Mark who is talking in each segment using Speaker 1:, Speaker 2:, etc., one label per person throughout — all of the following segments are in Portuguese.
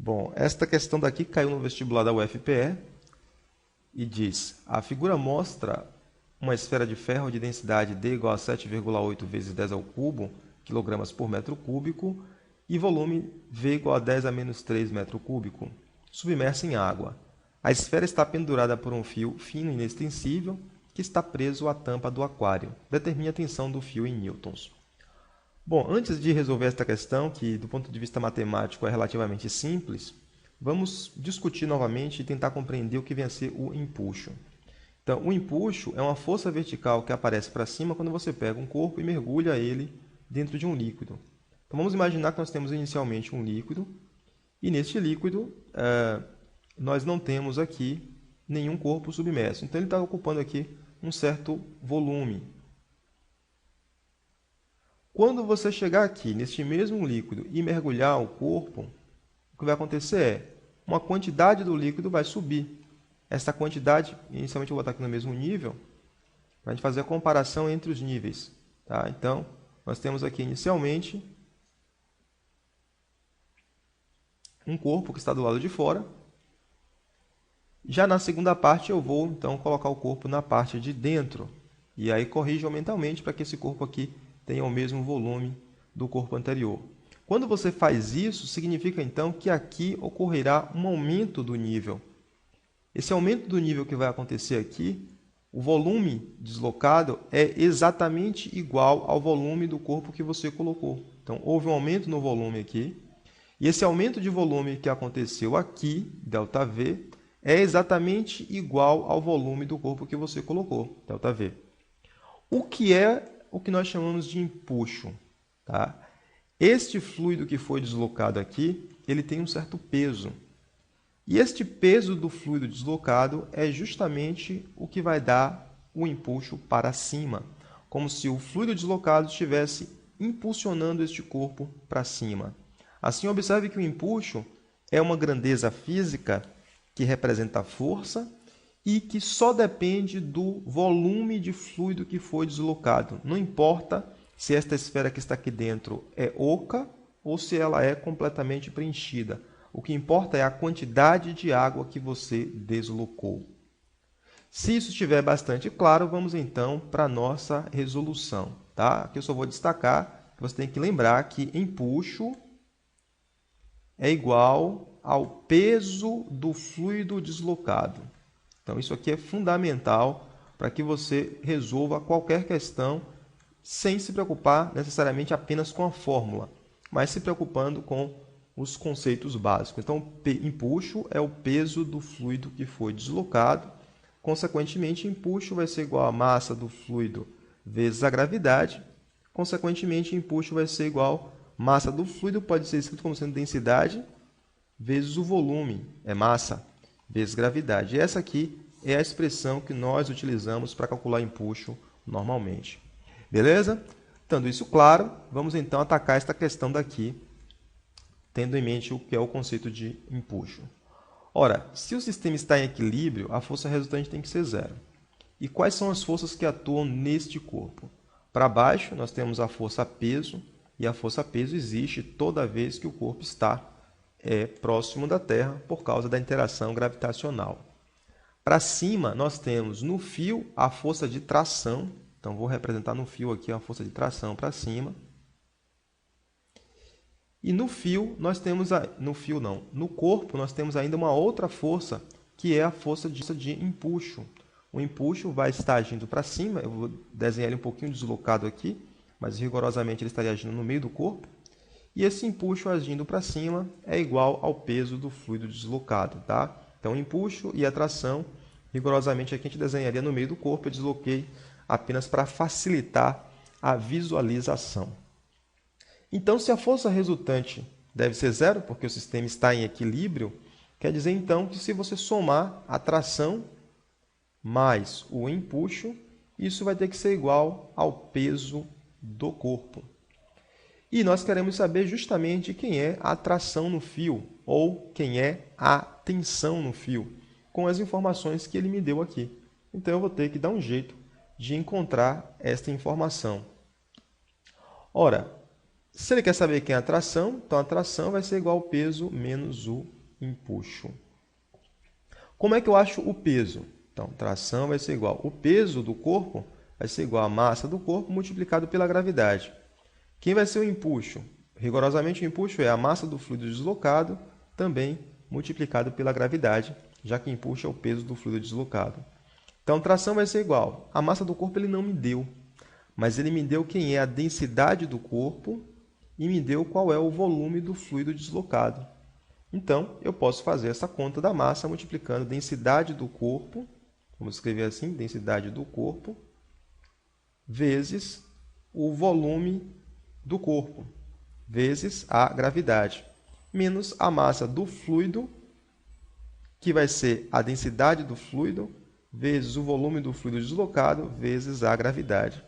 Speaker 1: Bom, esta questão daqui caiu no vestibular da UFPE e diz: a figura mostra uma esfera de ferro de densidade D igual a 7,8 vezes 10 ao cubo, quilogramas por metro cúbico, e volume V igual a 10 a menos 3 metro cúbico, submersa em água. A esfera está pendurada por um fio fino e inextensível que está preso à tampa do aquário. Determine a tensão do fio em newtons. Bom, antes de resolver esta questão, que do ponto de vista matemático é relativamente simples, vamos discutir novamente e tentar compreender o que vem a ser o empuxo. Então, o empuxo é uma força vertical que aparece para cima quando você pega um corpo e mergulha ele dentro de um líquido. Então, vamos imaginar que nós temos inicialmente um líquido, e neste líquido nós não temos aqui nenhum corpo submerso. Então, ele está ocupando aqui um certo volume. Quando você chegar aqui, neste mesmo líquido, e mergulhar o corpo, o que vai acontecer é, uma quantidade do líquido vai subir. Essa quantidade, inicialmente eu vou botar aqui no mesmo nível, para a gente fazer a comparação entre os níveis. Tá? Então, nós temos aqui inicialmente um corpo que está do lado de fora. Já na segunda parte eu vou, então, colocar o corpo na parte de dentro. E aí corrijo mentalmente para que esse corpo aqui tenha o mesmo volume do corpo anterior. Quando você faz isso, significa então que aqui ocorrerá um aumento do nível. Esse aumento do nível que vai acontecer aqui, o volume deslocado é exatamente igual ao volume do corpo que você colocou. Então, houve um aumento no volume aqui, e esse aumento de volume que aconteceu aqui, ΔV, é exatamente igual ao volume do corpo que você colocou, ΔV. O que é o que nós chamamos de empuxo? Tá? Este fluido que foi deslocado aqui, ele tem um certo peso. E este peso do fluido deslocado é justamente o que vai dar o empuxo para cima, como se o fluido deslocado estivesse impulsionando este corpo para cima. Assim, observe que o empuxo é uma grandeza física que representa a força e que só depende do volume de fluido que foi deslocado. Não importa se esta esfera que está aqui dentro é oca ou se ela é completamente preenchida. O que importa é a quantidade de água que você deslocou. Se isso estiver bastante claro, vamos então para a nossa resolução. Tá? Aqui eu só vou destacar que você tem que lembrar que empuxo é igual ao peso do fluido deslocado. Então, isso aqui é fundamental para que você resolva qualquer questão sem se preocupar necessariamente apenas com a fórmula, mas se preocupando com os conceitos básicos. Então, empuxo é o peso do fluido que foi deslocado. Consequentemente, empuxo vai ser igual a massa do fluido vezes a gravidade. Consequentemente, empuxo vai ser igual a massa do fluido, pode ser escrito como sendo densidade, vezes o volume, é massa, vezes gravidade. E essa aqui é a expressão que nós utilizamos para calcular empuxo normalmente. Beleza? Tendo isso claro, vamos então atacar esta questão daqui, tendo em mente o que é o conceito de empuxo. Ora, se o sistema está em equilíbrio, a força resultante tem que ser zero. E quais são as forças que atuam neste corpo? Para baixo, nós temos a força peso, e a força peso existe toda vez que o corpo está próximo da Terra por causa da interação gravitacional. Para cima, nós temos no fio a força de tração. Então, vou representar no fio aqui a força de tração para cima. E no fio, no corpo, nós temos ainda uma outra força, que é a força de empuxo. O empuxo vai estar agindo para cima, eu vou desenhar ele um pouquinho deslocado aqui, mas rigorosamente ele estaria agindo no meio do corpo. E esse empuxo agindo para cima é igual ao peso do fluido deslocado. Tá? Então, o empuxo e a tração, rigorosamente aqui a gente desenharia no meio do corpo, eu desloquei apenas para facilitar a visualização. Então, se a força resultante deve ser zero, porque o sistema está em equilíbrio, quer dizer então que se você somar a tração mais o empuxo, isso vai ter que ser igual ao peso do corpo. E nós queremos saber justamente quem é a tração no fio, ou quem é a tensão no fio, com as informações que ele me deu aqui. Então, eu vou ter que dar um jeito de encontrar esta informação. Ora, Se ele quer saber quem é a tração, então a tração vai ser igual ao peso menos o empuxo. Como é que eu acho o peso? Então, tração vai ser igual. O peso do corpo vai ser igual à massa do corpo multiplicado pela gravidade. Quem vai ser o empuxo? Rigorosamente, o empuxo é a massa do fluido deslocado, também multiplicado pela gravidade, já que empuxo é o peso do fluido deslocado. Então, tração vai ser igual. A massa do corpo ele não me deu, mas ele me deu quem é a densidade do corpo e me deu qual é o volume do fluido deslocado. Então, eu posso fazer essa conta da massa multiplicando densidade do corpo, vamos escrever assim, densidade do corpo, vezes o volume do corpo, vezes a gravidade, menos a massa do fluido, que vai ser a densidade do fluido, vezes o volume do fluido deslocado, vezes a gravidade.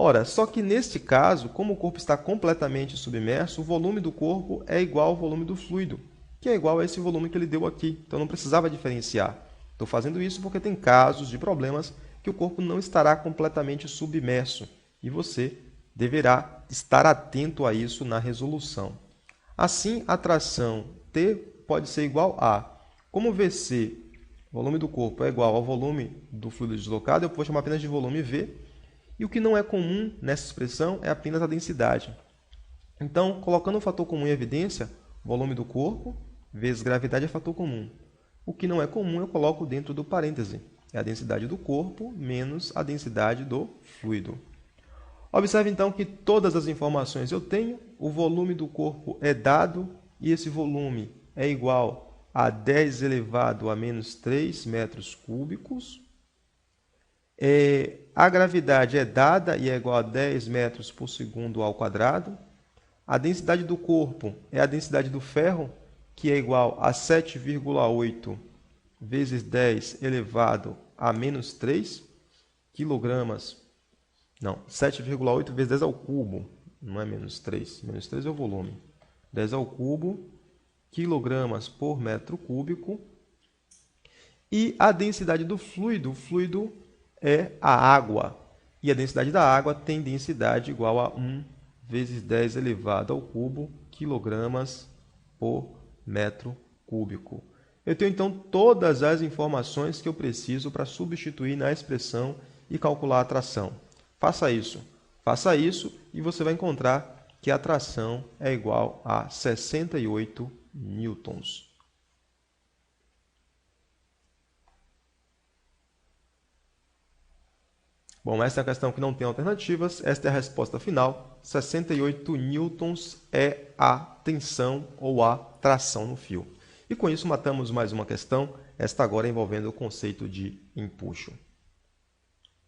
Speaker 1: Ora, só que neste caso, como o corpo está completamente submerso, o volume do corpo é igual ao volume do fluido, que é igual a esse volume que ele deu aqui. Então, não precisava diferenciar. Estou fazendo isso porque tem casos de problemas que o corpo não estará completamente submerso e você deverá estar atento a isso na resolução. Assim, a tração T pode ser igual a, como VC, volume do corpo, é igual ao volume do fluido deslocado, eu vou chamar apenas de volume V, e o que não é comum nessa expressão é apenas a densidade. Então, colocando o fator comum em evidência, volume do corpo vezes gravidade é fator comum. O que não é comum eu coloco dentro do parêntese. É a densidade do corpo menos a densidade do fluido. Observe então que todas as informações eu tenho. O volume do corpo é dado e esse volume é igual a 10 elevado a menos 3 metros cúbicos. A gravidade é dada e é igual a 10 metros por segundo ao quadrado. A densidade do corpo é a densidade do ferro, que é igual a 7,8 vezes 10 elevado a menos 3 quilogramas. Não, 7,8 vezes 10 ao cubo, não é menos 3. Menos 3 é o volume. 10 ao cubo, quilogramas por metro cúbico. E a densidade do fluido, o fluido é a água. E a densidade da água tem densidade igual a 1 vezes 10 elevado ao cubo, quilogramas por metro cúbico. Eu tenho, então, todas as informações que eu preciso para substituir na expressão e calcular a tração. Faça isso e você vai encontrar que a tração é igual a 68 newtons. Bom, essa é a questão que não tem alternativas. Esta é a resposta final. 68 newtons é a tensão ou a tração no fio. E com isso matamos mais uma questão, esta agora envolvendo o conceito de empuxo.